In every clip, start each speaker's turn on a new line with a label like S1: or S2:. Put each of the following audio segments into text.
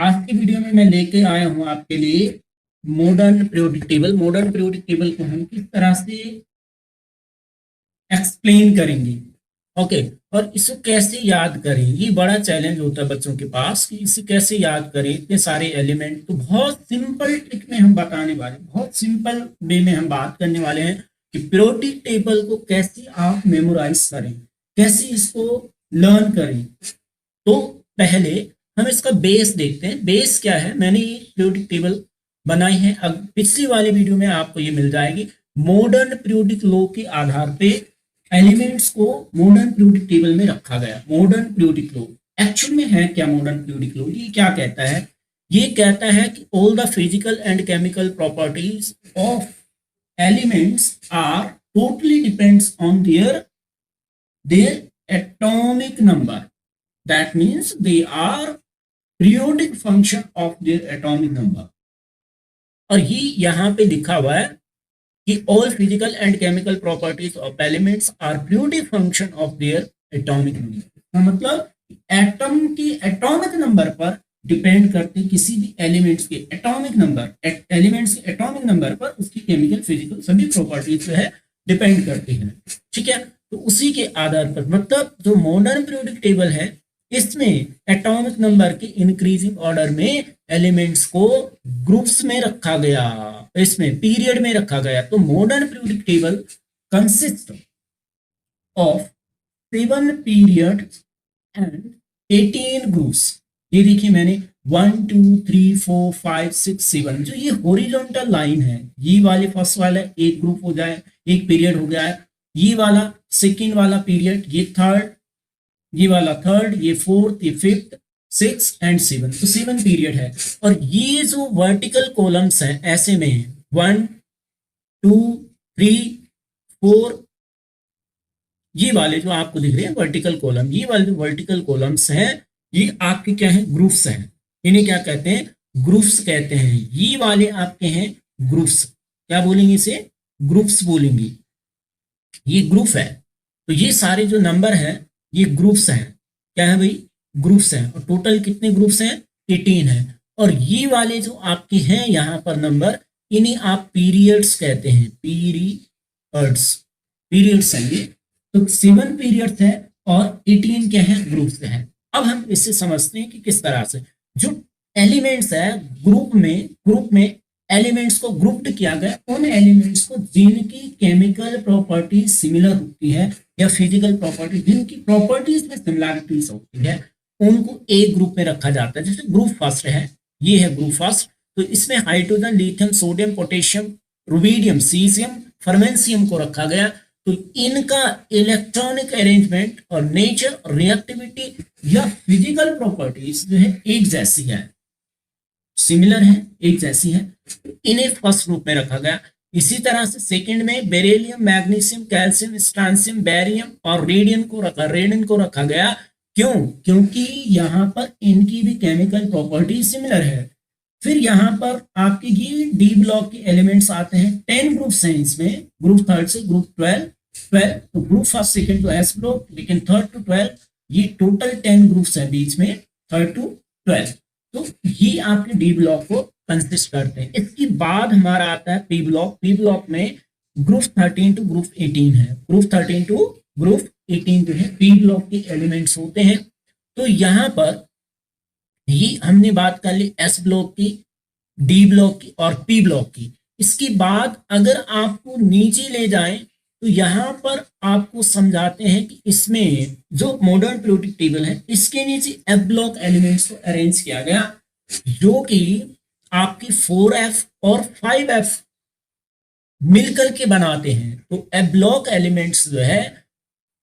S1: आज की वीडियो में मैं लेके आया हूं आपके लिए modern periodic table. Modern periodic table को हम किस तरह से एक्सप्लेन करेंगे, ओके। और इसको कैसे याद करें, ये बड़ा चैलेंज होता है बच्चों के पास कि इसे कैसे याद करें, इतने सारे एलिमेंट। तो बहुत सिंपल ट्रिक में हम बताने वाले, बहुत सिंपल वे में हम बात करने वाले हैं कि पीरियोडिक टेबल को कैसे आप मेमोराइज करें, कैसे इसको लर्न करें। तो पहले हम इसका बेस देखते हैं। बेस क्या है, मैंने ये पीरियोडिक टेबल बनाई है, अब पिछली वाली वीडियो में आपको ये मिल जाएगी। मॉडर्न पीरियोडिक लॉ के आधार पे एलिमेंट्स को मॉडर्न पीरियोडिक टेबल में रखा गया। मॉडर्न पीरियोडिक लॉ एक्चुअल में है क्या? मॉडर्न पीरियोडिक लॉ ये क्या कहता है? ये कहता है कि all the physical and chemical properties of elements are totally depends on their atomic number. That means they are periodic function of their atomic number। और ये यहाँ पे लिखा हुआ है कि all physical and chemical properties of elements are periodic function of their atomic number। मतलब atom की एटॉमिक नंबर पर डिपेंड करते, किसी भी एलिमेंट्स के एटॉमिक नंबर, एलिमेंट्स के एटॉमिक नंबर पर उसकी केमिकल फिजिकल सभी प्रॉपर्टीज जो है डिपेंड करती हैं, ठीक है। तो उसी के आधार पर मतलब जो मॉडर्न पीरियोडिक टेबल है इसमें एटॉमिक नंबर के इंक्रीजिंग ऑर्डर में एलिमेंट्स को ग्रुप्स में रखा गया, इसमें पीरियड में रखा गया। तो modern periodic table consist of 7 period and 18 groups. ये देखिए मैंने 1 2 3 4 5 6 7 जो ये हॉरिजॉन्टल लाइन है, ये वाले फर्स्ट वाला एक ग्रुप हो जाए, एक पीरियड हो गया है, ये वाला सेकेंड वाला पीरियड, ये थर्ड, ये वाला थर्ड, ये फोर्थ, ये फिफ्थ, 6 एंड 7। तो 7 पीरियड है। और ये जो वर्टिकल कॉलम्स हैं ऐसे में 1 2 3 4, ये वाले जो आपको दिख रहे हैं वर्टिकल कॉलम, ये वाले जो वर्टिकल कॉलम्स हैं ये आपके क्या है? ग्रुप्स हैं। इन्हें क्या कहते हैं? ग्रुप्स कहते हैं। ये वाले आपके हैं ग्रुप्स। क्या बोलेंगे इसे? ग्रुप्स बोलेंगे। ये ग्रुप है। तो ये सारे जो नंबर हैं ये ग्रुप्स हैं। क्या है भाई? ग्रुप्स हैं। और टोटल कितने ग्रुप्स हैं? 18 हैं। और ये वाले जो आपके हैं यहाँ पर नंबर, इन्हें आप पीरियड्स कहते हैं। पीरियड्स हैं ये। तो 7 पीरियड्स है और 18 क्या है? ग्रुप्स हैं। अब हम इससे समझते हैं कि किस तरह से जो एलिमेंट्स है ग्रुप में एलिमेंट्स को ग्रुप्ड किया गया, उन एलिमेंट्स को जिनकी केमिकल प्रॉपर्टी सिमिलर होती है या फिजिकल प्रॉपर्टी जिनकी प्रॉपर्टीज में सिमिलरिटीज होती है, उनको एक ग्रुप में रखा जाता है। जैसे ग्रुप फर्स्ट है, ये है ग्रुप फर्स्ट। तो इसमें hydrogen, lithium, sodium, potassium, rubidium, caesium, francium को रखा गया। तो इनका इलेक्ट्रॉनिक अरेंजमेंट और नेचर, रिएक्टिविटी या फिजिकल प्रॉपर्टीज जो है एक जैसी है, सिमिलर है, एक जैसी है। इन्हें फर्स्ट ग्रुप में रखा गया। इसी तरह से सेकंड में beryllium, magnesium, calcium, strontium, barium और रेडियम को रखा गया। क्यों? क्योंकि यहाँ पर इनकी भी केमिकल प्रॉपर्टी सिमिलर है। फिर यहाँ पर आपके ये डी ब्लॉक के एलिमेंट्स आते हैं। 10 ग्रुप्स हैं इसमें, ग्रुप थर्ड से ग्रुप 12। तो ग्रुप फर्स्ट सेकंड तो एस ब्लॉक, लेकिन थर्ड टू 12 ये टोटल 10 ग्रुप्स हैं बीच में, थर्ड टू 12। तो ये आपके डी ब्लॉक को कंसिस्ट करते हैं। इसके बाद हमारा आता है पी ब्लॉक। पी ब्लॉक में ग्रुप 13 टू ग्रुप 18 है। ग्रुप 13 टू ग्रुप 18 जो है पी ब्लॉक के एलिमेंट्स होते हैं। तो यहाँ पर ये हमने बात कर ली एस ब्लॉक की, डी ब्लॉक की और पी ब्लॉक की। इसके बाद अगर आपको नीचे ले जाएं तो यहाँ पर आपको समझाते हैं कि इसमें जो मॉडर्न पीरियोडिक टेबल है इसके नीचे एफ ब्लॉक एलिमेंट्स को अरेंज किया गया, जो कि आपकी 4F और 5F मिलकर के बनाते हैं। तो एफ ब्लॉक एलिमेंट्स जो है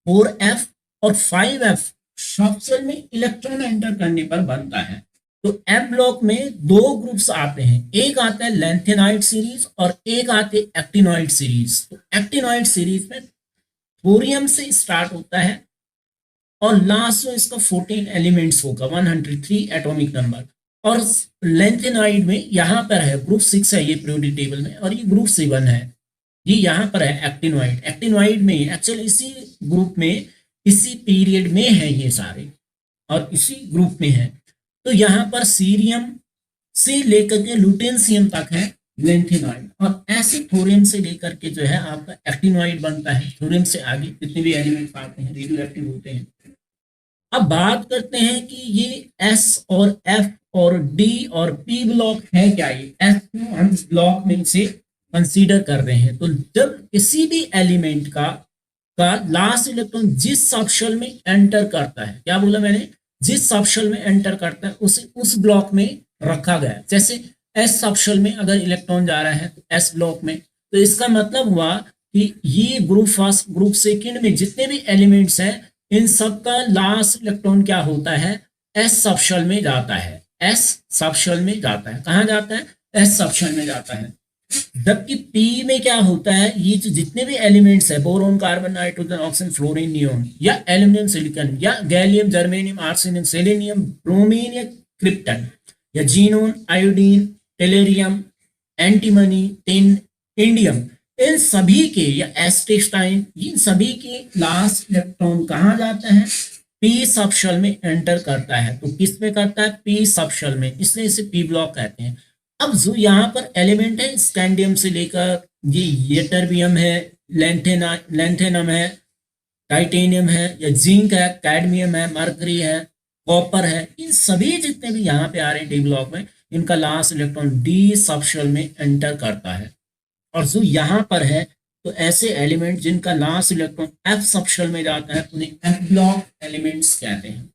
S1: 4F और 5F शॉर्ट सेल में इलेक्ट्रॉन एंटर करने पर बनता है। तो एफ ब्लॉक में 2 ग्रुप्स आते हैं, एक आता है लैंथेनाइड सीरीज और एक आते है एक्टिनॉइड सीरीज। तो एक्टिनॉइड सीरीज में थोरियम से स्टार्ट होता है और लास्ट में इसका 14 एलिमेंट्स होगा, 103 एटॉमिक नंबर। और लैंथेनाइड में यहाँ पर है ग्रुप 6 है ये पीरियोडिक टेबल में, और ये ग्रुप 7 है, ये यहाँ पर है एक्टिनॉइड। एक्टिनॉइड में एक्चुअली इसी ग्रुप में, इसी पीरियड में है ये सारे, और इसी ग्रुप में है। तो यहाँ पर सीरियम से लेकर के लुटेंशियम तक है लेंथेनॉइड, और ऐसे थोरियम से लेकर के जो है आपका एक्टिनॉइड बनता है। थोरियम से आगे जितने भी एलिमेंट्स आते हैं रेडियो एक्टिव होते हैं। अब बात करते हैं कि ये एस और एफ और डी और पी ब्लॉक है क्या। ये एस को हम ब्लॉक में से कंसीडर कर रहे हैं। तो जब किसी भी एलिमेंट का लास्ट इलेक्ट्रॉन जिस सबशेल में एंटर करता है, क्या बोला मैंने, जिस सबशेल में एंटर करता है उसे उस ब्लॉक में रखा गया। जैसे एस सबशेल में अगर इलेक्ट्रॉन जा रहा है तो एस ब्लॉक में, तो इसका मतलब हुआ कि ये ग्रुप फर्स्ट ग्रुप सेकंड में जितने भी एलिमेंट्स हैं इन सबका लास्ट इलेक्ट्रॉन क्या होता है, एस सबशेल में जाता है। एस सबशेल में जाता है। कहाँ जाता है, एस सबशेल में जाता है। जबकि पी में क्या होता है, ये जो जितने भी एलिमेंट्स है boron carbon nitrogen oxygen fluorine neon या एल्यूमिनियम सिलिकॉन या gallium germanium arsenium selenium bromine या क्रिप्टन या xenon iodine tellurium antimony tin indium, इन सभी के या एस्टेस्टाइन, इन सभी के लास्ट इलेक्ट्रॉन कहाँ जाता है, पी सबशेल में एंटर करता है। तो किस में करता है, पी सबशेल में, इसलिए इसे पी ब्लॉक कहते हैं। अब जो यहाँ पर एलिमेंट है स्कैंडियम से लेकर ये यटरबियम है, लेंथेनम है, टाइटेनियम है या जिंक है, कैडमियम है, मरकरी है, कॉपर है, इन सभी जितने भी यहाँ पे आ रहे हैं डी ब्लॉक में, इनका लास्ट इलेक्ट्रॉन डी सबशेल में एंटर करता है। और जो यहाँ पर है तो ऐसे एलिमेंट जिनका लास्ट इलेक्ट्रॉन एफ सबशेल में जाता है उन्हें एफ ब्लॉक एलिमेंट्स कहते हैं।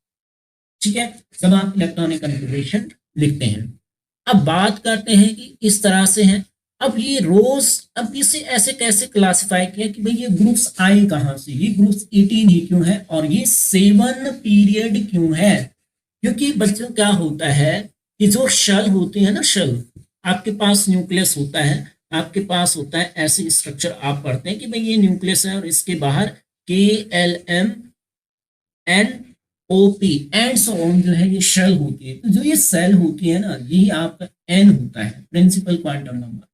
S1: ठीक है, जब आप इलेक्ट्रॉनिक कन्फिगरेशन लिखते हैं। अब बात करते हैं कि इस तरह से है। अब ये रोज, अब इसे ऐसे कैसे क्लासिफाई किया कि भाई ये ग्रुप्स आए कहाँ से, ये ग्रुप्स 18 ही क्यों है और ये 7 पीरियड क्यों है। क्योंकि बच्चों क्या होता है कि जो शेल होती है ना, शेल, आपके पास न्यूक्लियस होता है, आपके पास होता है ऐसे स्ट्रक्चर आप पढ़ते हैं कि भाई ये न्यूक्लियस है और इसके बाहर KLM NOP and so on जो है ये शेल होती है। तो जो ये सेल होती है ना, यही आपका N होता है, प्रिंसिपल क्वांटम नंबर।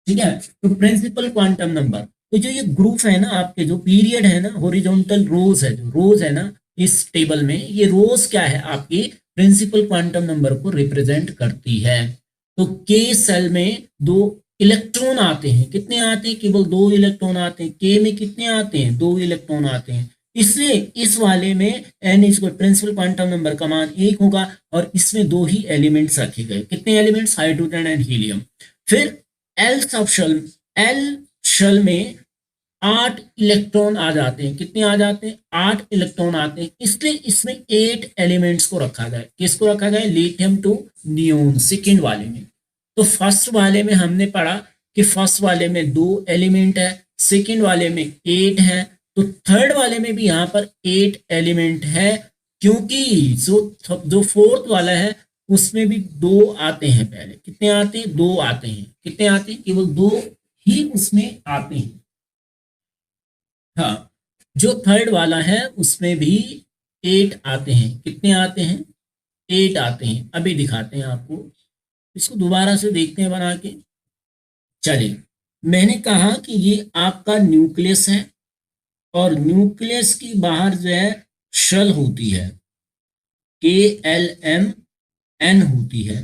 S1: ठीक है, तो प्रिंसिपल क्वांटम नंबर, तो जो ये ग्रुप है ना आपके, जो पीरियड है ना, हॉरिजॉन्टल रोज है, जो रोज है ना इस टेबल में, ये रोज क्या है आपकी प्रिंसिपल क्वांटम नंबर को रिप्रेजेंट करती है। तो K सेल में 2 इलेक्ट्रॉन आते हैं, कितने आते हैं, केवल 2 इलेक्ट्रॉन आते हैं। K में कितने आते हैं, 2 इलेक्ट्रॉन आते हैं। इसलिए इस वाले में n इसको प्रिंसिपल क्वांटम नंबर का मान 1 होगा और इसमें 2 ही एलिमेंट्स रखे गए। कितने एलिमेंट्स, हाइड्रोजन एंड हीलियम। फिर L सबशेल, L शेल में 8 इलेक्ट्रॉन आ जाते हैं। कितने आ जाते हैं, 8 इलेक्ट्रॉन आते हैं। इसलिए इसमें 8 एलिमेंट्स को रखा गया। किसको रखा गया, लिथियम टू नियोन सेकेंड वाले में। तो फर्स्ट वाले में हमने पढ़ा कि फर्स्ट वाले में 2 एलिमेंट है, सेकेंड वाले में 8 है, तो थर्ड वाले में भी यहाँ पर 8 एलिमेंट है। क्योंकि जो फोर्थ वाला है उसमें भी 2 आते हैं। पहले कितने आते हैं, 2 आते हैं। कितने आते हैं, केवल 2 ही उसमें आते हैं। हाँ, जो थर्ड वाला है उसमें भी 8 आते हैं। कितने आते हैं, 8 आते हैं। अभी दिखाते हैं आपको, इसको दोबारा से देखते हैं बना के। चलिए, मैंने कहा कि ये आपका न्यूक्लियस है और न्यूक्लियस की बाहर जो है शेल होती है, KLMN होती है,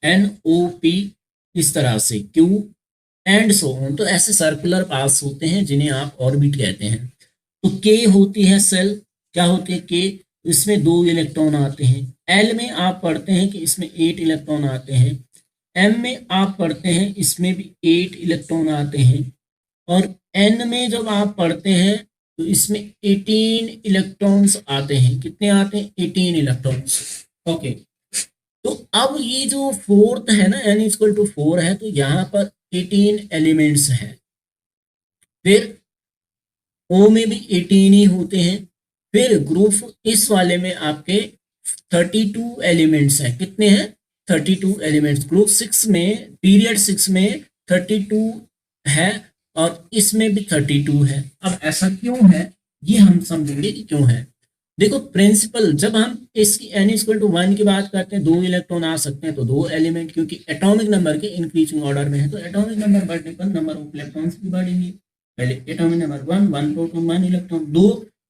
S1: NOP इस तरह से, Q एंड सो ऑन। तो ऐसे सर्कुलर पास होते हैं जिन्हें आप ऑर्बिट कहते हैं। तो K होती है सेल, क्या होती है K, इसमें 2 इलेक्ट्रॉन आते हैं। L में आप पढ़ते हैं कि इसमें 8 इलेक्ट्रॉन आते हैं। M में आप पढ़ते हैं इसमें भी 8 इलेक्ट्रॉन आते हैं। और N में जब आप पढ़ते हैं तो इसमें 18 इलेक्ट्रॉन्स आते हैं। कितने आते हैं, 18 इलेक्ट्रॉन्स। ओके, तो अब ये जो फोर्थ है ना, N इक्वल टू 4 है, तो यहाँ पर 18 एलिमेंट्स हैं। फिर O में भी 18 ही होते हैं। फिर ग्रुप इस वाले में आपके 32 एलिमेंट्स हैं। कितने हैं, 32 एलिमेंट्स। ग्रुप 6 में, पीरियड 6 में 32 है और इसमें भी 32 है। अब ऐसा क्यों है ये हम समझेंगे कि क्यों है। देखो प्रिंसिपल, जब हम इसकी n इक्वल टू 1 की बात करते हैं, 2 इलेक्ट्रॉन आ सकते हैं, तो 2 एलिमेंट, क्योंकि एटॉमिक नंबर के इंक्रीजिंग ऑर्डर में है, तो एटॉमिक नंबर बढ़ने पर नंबर ऑफ इलेक्ट्रॉन्स भी बढ़ेंगे। पहले एटॉमिक नंबर 1 प्रोटॉन 1 इलेक्ट्रॉन,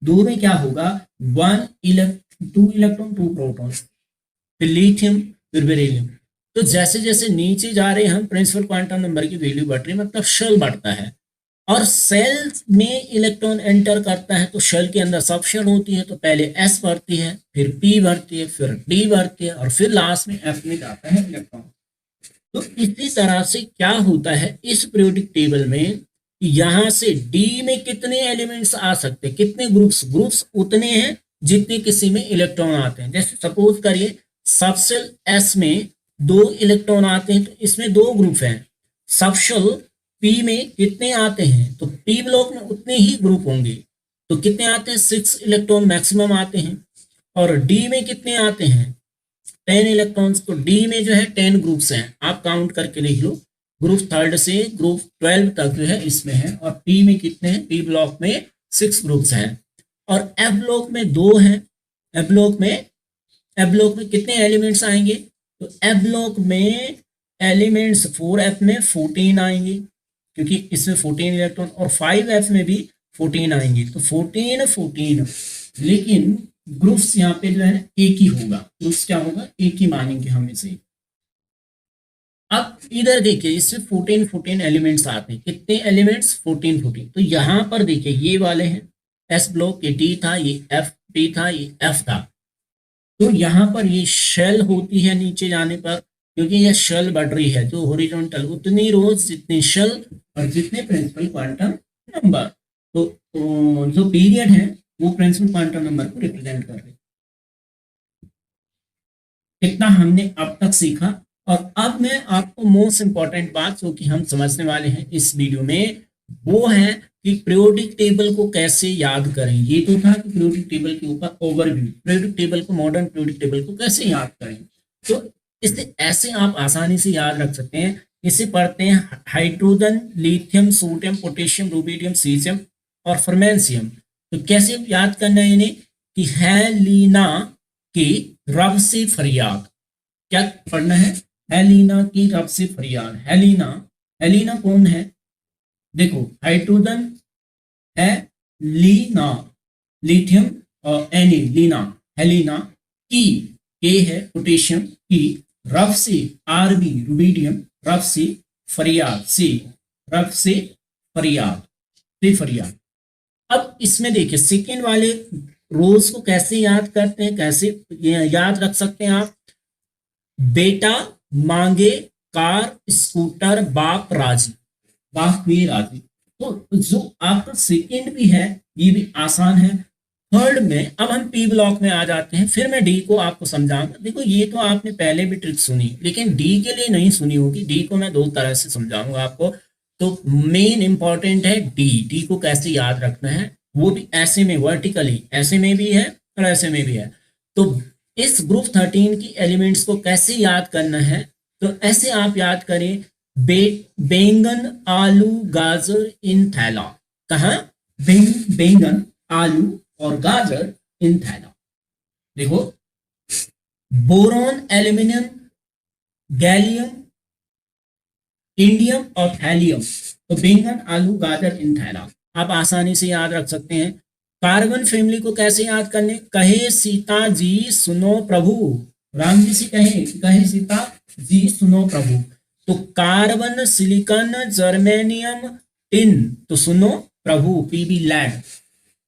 S1: 2 में क्या होगा, 2 इलेक्ट्रॉन 2 प्रोटॉन। फिर लिथियम, फिर बेरिलियम। तो जैसे जैसे नीचे जा रहे हैं हम, प्रिंसिपल क्वांटम नंबर की वैल्यू बढ़ रही है, मतलब शेल बढ़ता है। और सेल में इलेक्ट्रॉन एंटर करता है तो शेल के अंदर सब शेल होती है, तो पहले एस बढ़ती है, फिर पी बढ़ती है, फिर डी बढ़ती है, और फिर लास्ट में एफ में जाता है इलेक्ट्रॉन। तो इसी तरह से क्या होता है इस पीरियोडिक टेबल में, यहां से डी में कितने एलिमेंट्स आ सकते हैं, कितने ग्रुप्स, ग्रुप्स उतने हैं जितने किसी में इलेक्ट्रॉन आते हैं। जैसे सपोज करिए सबशेल एस में 2 इलेक्ट्रॉन आते हैं, तो इसमें 2 ग्रुप हैं। सबशेल पी में कितने आते हैं, तो पी ब्लॉक में उतने ही ग्रुप होंगे, तो कितने आते हैं, 6 इलेक्ट्रॉन मैक्सिमम आते हैं। और डी में कितने आते हैं, 10 इलेक्ट्रॉन्स। तो डी में जो है 10 ग्रुप्स हैं, आप काउंट करके लिख लो। ग्रुप 3 से ग्रुप 12 तक जो है इसमें है। और पी में कितने हैं, पी ब्लॉक में 6 ग्रुप्स हैं। और एफ ब्लॉक में 2 हैं। एफ ब्लॉक में कितने एलिमेंट्स आएंगे, तो एफ ब्लॉक में एलिमेंट्स 4F में 14 आएंगे, क्योंकि इसमें 14 इलेक्ट्रॉन, और 5F में भी 14 आएंगे, तो 14। लेकिन ग्रुप्स यहाँ पे जो है एक ही होगा, ग्रुप्स क्या होगा, एक ही मानेंगे हम इसे। अब इधर देखिए इसमें 14 एलिमेंट्स आते हैं, कितने एलिमेंट्स, 14। तो यहाँ पर देखिए ये वाले हैं एस ब्लॉक, ये डी था, ये एफ पी था, ये एफ था। तो यहाँ पर ये शेल होती है नीचे जाने पर, क्योंकि ये शेल बढ़ रही है, जो हॉरिजॉन्टल उतनी रोज जितनी शेल और जितने प्रिंसिपल क्वांटम नंबर। तो जो पीरियड है वो प्रिंसिपल क्वांटम नंबर को रिप्रेजेंट कर रहे हैं। इतना हमने अब तक सीखा। और अब मैं आपको मोस्ट इंपॉर्टेंट बात जो कि हम समझने वाले हैं इस वीडियो में, वो है कि पीरियोडिक टेबल को कैसे याद करें। ये तो था कि पीरियोडिक टेबल के ऊपर ओवरव्यू, पीरियोडिक टेबल को, मॉडर्न पीरियोडिक टेबल को कैसे याद करें। तो इसे ऐसे आप आसानी से याद रख सकते हैं। इसे पढ़ते हैं hydrogen, lithium, sodium, potassium, rubidium, caesium और फर्मेंसियम। तो कैसे याद करना है इन्हें, कि हेलिना की रब से फरियाद। क्या पढ़ना है, हेलिना की रब से फरियाद। हेलिना कौन है, देखो हाइड्रोजन है लीना, लिथियम और एनी, लीना, हेलिना की, के है पोटेशियम की, रब से आरबी, रुबिडियम, रब से फरियाद, से रब से फरियाद। अब इसमें देखिए सेकेंड वाले रोज को कैसे याद करते हैं, कैसे याद रख सकते हैं आप। बेटा मांगे कार, स्कूटर, बाप राजी, बाप भी राजी। तो जो आपका सेकेंड भी है ये भी आसान है। थर्ड में अब हम पी ब्लॉक में आ जाते हैं, फिर मैं डी को आपको समझाऊंगा। देखो ये तो आपने पहले भी ट्रिक सुनी, लेकिन डी के लिए नहीं सुनी होगी। डी को मैं 2 तरह से समझाऊंगा आपको। तो मेन इंपॉर्टेंट है डी को कैसे याद रखना है, वो भी ऐसे में, वर्टिकली, ऐसे में भी है और ऐसे में भी है। तो इस ग्रुप 13 की एलिमेंट्स को कैसे याद करना है, तो ऐसे आप याद करें, बैंगन, आलू, गाजर इन थैला। कहा, बैंगन, आलू और गाजर इन थैला। देखो बोरॉन, एल्यूमिनियम, गैलियम, इंडियम और थैलियम। तो बैंगन, आलू, गाजर इन थैला आप आसानी से याद रख सकते हैं। कार्बन फैमिली को कैसे याद करने, कहे सीता जी सुनो प्रभु, राम जी से कहे सीता जी सुनो प्रभु। तो कार्बन, सिलिकॉन, जर्मेनियम, टिन, तो सुनो प्रभु, पीबी लैंड।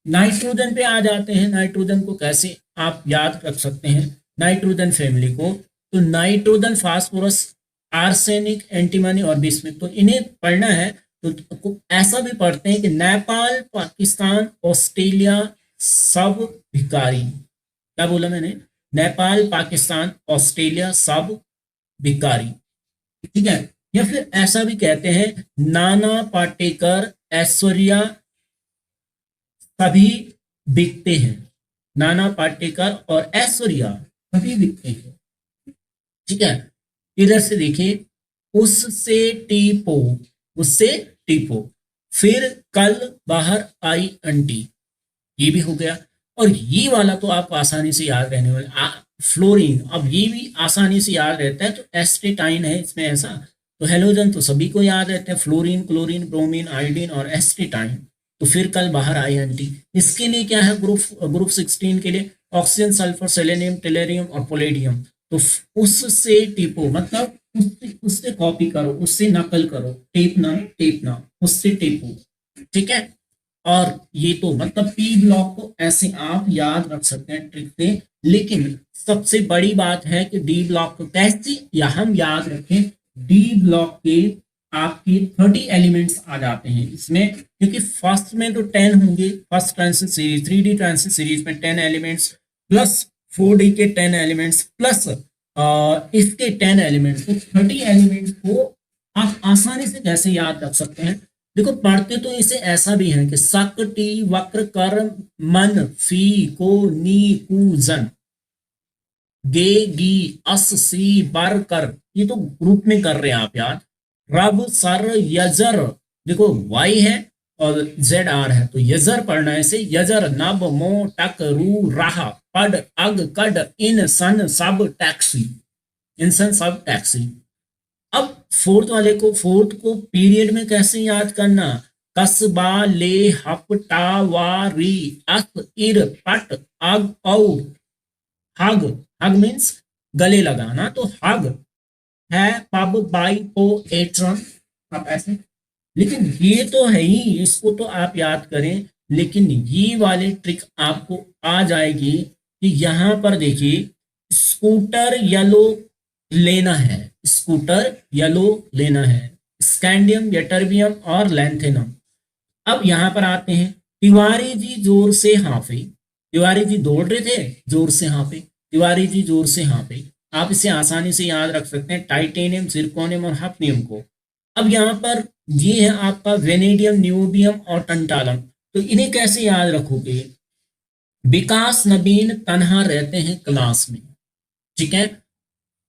S1: नाइट्रोजन पे आ जाते हैं, नाइट्रोजन को कैसे आप याद रख सकते हैं, नाइट्रोजन फैमिली को। तो नाइट्रोजन, फास्फोरस, आर्सेनिक, एंटीमनी और बिस्मिथ। तो इन्हें पढ़ना है तो ऐसा भी पढ़ते हैं कि नेपाल, पाकिस्तान, ऑस्ट्रेलिया सब भिखारी। क्या बोला मैंने, नेपाल, पाकिस्तान, ऑस्ट्रेलिया सब भिखारी, ठीक है। या फिर ऐसा भी कहते हैं नाना पाटेकर, ऐश्वर्या सभी बिकते हैं। नाना पाटेकर और ऐश्वर्या सभी बिकते हैं, ठीक है। इधर से देखिए, उससे टीपो, फिर कल बाहर आई आंटी, ये भी हो गया। और ये वाला तो आपको आसानी से याद रहने वाला, फ्लोरीन। अब ये भी आसानी से याद रहता है, तो एस्टेटाइन है इसमें ऐसा। तो हेलोजन तो सभी को याद रहते हैं, फ्लोरीन, क्लोरीन, ब्रोमीन, आयोडीन और एस्टेटाइन। तो फिर कल बाहर आई आंटी। इसके लिए क्या है, ग्रुप 16 के लिए ऑक्सीजन, सल्फर, सेलेनियम, टेलेरियम और पोलेडियम। तो उससे टिपो मतलब उससे कॉपी करो, उससे नकल करो, टेपना उससे टेपो, ठीक है। और ये तो मतलब पी ब्लॉक को ऐसे आप याद रख सकते हैं ट्रिक से, लेकिन सबसे बड़ी बात है कि डी ब्लॉक को कैसे या हम याद रखें। डी ब्लॉक के आपके 30 एलिमेंट्स आ जाते हैं इसमें, क्योंकि फर्स्ट में तो 10 होंगे, first transit series 3D transit series में 10 एलिमेंट्स प्लस 4D के 10 एलिमेंट्स प्लस इसके 10 एलिमेंट्स, तो 30 एलिमेंट्स को आप आसानी से कैसे याद रख सकते हैं। देखो पढ़ते तो इसे ऐसा भी है कि सक टी वक्र कर मन फी को नी कु जन गे गी अस सी बर कर, ये तो ग्रुप में कर रहे हैं आप याद। रब सर यजर, देखो वाई है और जेड आर है तो यजर पढ़ना है इसे, यजर नब मो टक रू राह पड अग कड इन सन सब टैक्सी, इन सन सब टैक्सी। अब फोर्थ को पीरियड में कैसे याद करना, कसबा ले हपटा वारी अस इर पट अग औ हग, हग मीन्स गले लगाना, तो हग है पब बाई पो एट्रन, आप ऐसे। लेकिन ये तो है ही, इसको तो आप याद करें, लेकिन ये वाले ट्रिक आपको आ जाएगी कि यहां पर देखिए स्कूटर येलो लेना है, स्कूटर येलो लेना है, स्कैंडियम यटर्बियम और लैंथेनम। अब यहां पर आते हैं, तिवारी जी जोर से हाँफे, तिवारी जी दौड़ रहे थे जोर से हाँफे, तिवारी जी जोर से हाँफे। आप इसे आसानी से याद रख सकते हैं टाइटेनियम, जिरकोनियम और हफनियम को। अब यहाँ पर ये है आपका वेनेडियम, न्यूबियम और टंटालम, तो इन्हें कैसे याद रखोगे। विकास नबीन तनहा रहते हैं क्लास में, ठीक है।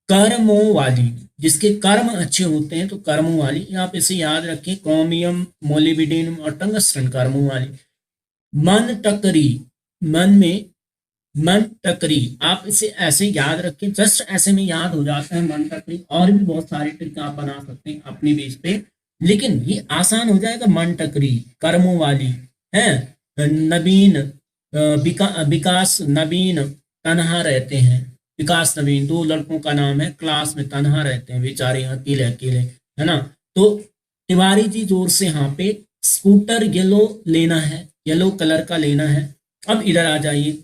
S1: कर्मों वाली, जिसके कर्म अच्छे होते हैं तो कर्मों वाली, आप इसे याद रखें क्रोमियम, मोलिबिडिनम और टंगस्टन, कर्मों वाली। मन टकरी, मन में मन टकरी, आप इसे ऐसे याद रखें, जस्ट ऐसे में याद हो जाता है मन टकरी। और भी बहुत सारे ट्रिक आप बना सकते हैं अपनी बेस पे, लेकिन ये आसान हो जाएगा। मन टकरी कर्मों वाली है। नबीन विकास नबीन तनहा रहते हैं, विकास नबीन दो लड़कों का नाम है, क्लास में तनहा रहते हैं बेचारे अकेले अकेले, है ना। तो तिवारी जी जोर से हाँ पे, स्कूटर येलो लेना है, येलो कलर का लेना है। अब इधर आ जाइए,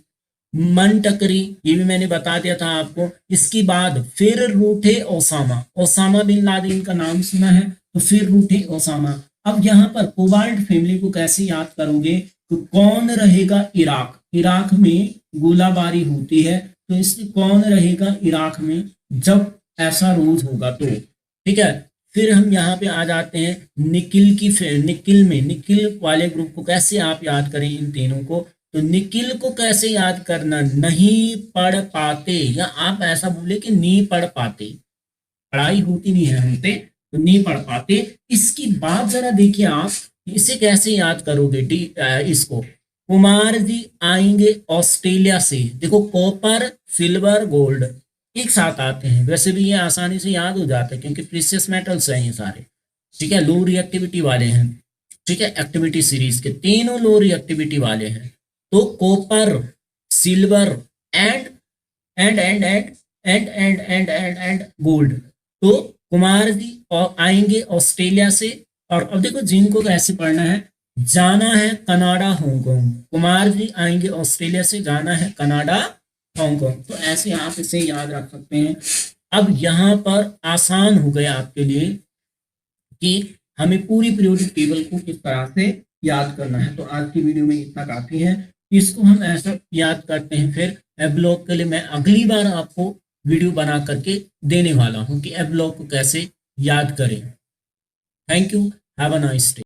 S1: मन टकरी, ये भी मैंने बता दिया था आपको। इसके बाद फिर रूठे ओसामा, ओसामा बिन लादेन का नाम सुना है तो फिर रूठे ओसामा। अब यहाँ पर कोबाल्ट फैमिली को कैसे याद करोगे, तो कौन रहेगा इराक, इराक में गोलाबारी होती है तो इसलिए कौन रहेगा इराक में जब ऐसा रोज होगा तो, ठीक है। फिर हम यहाँ पे आ जाते हैं निकिल की, निकिल में निकिल वाले ग्रुप को कैसे आप याद करें इन तीनों को, तो निकिल को कैसे याद करना, नहीं पढ़ पाते, या आप ऐसा बोले कि नहीं पढ़ पाते, पढ़ाई होती नहीं है हमसे तो नहीं पढ़ पाते। इसकी बात जरा देखिए आप, इसे कैसे याद करोगे इसको, कुमार जी आएंगे ऑस्ट्रेलिया से, देखो कॉपर सिल्वर गोल्ड एक साथ आते हैं, वैसे भी ये आसानी से याद हो जाता है क्योंकि प्रीशियस मेटल्स हैं ये सारे, ठीक है। लो रिएक्टिविटी वाले हैं, ठीक है, एक्टिविटी सीरीज के तीनों लो रिएक्टिविटी वाले हैं। तो copper silver and and and and and and and and and gold, तो कुमार जी और आएंगे ऑस्ट्रेलिया से। और अब देखो जिनको कैसे पढ़ना है, जाना है कनाडा हांगकांग, कुमार जी आएंगे ऑस्ट्रेलिया से, जाना है कनाडा हांगकांग, तो ऐसे आप इसे याद रख सकते हैं। अब यहाँ पर आसान हो गया आपके लिए कि हमें पूरी पीरियोडिक टेबल को किस तरह से याद करना है। तो आज की वीडियो में इतना काफी है, इसको हम ऐसा याद करते हैं। फिर एफ ब्लॉक के लिए मैं अगली बार आपको वीडियो बना करके देने वाला हूं कि एफ ब्लॉक को कैसे याद करें। Thank you, have a nice day.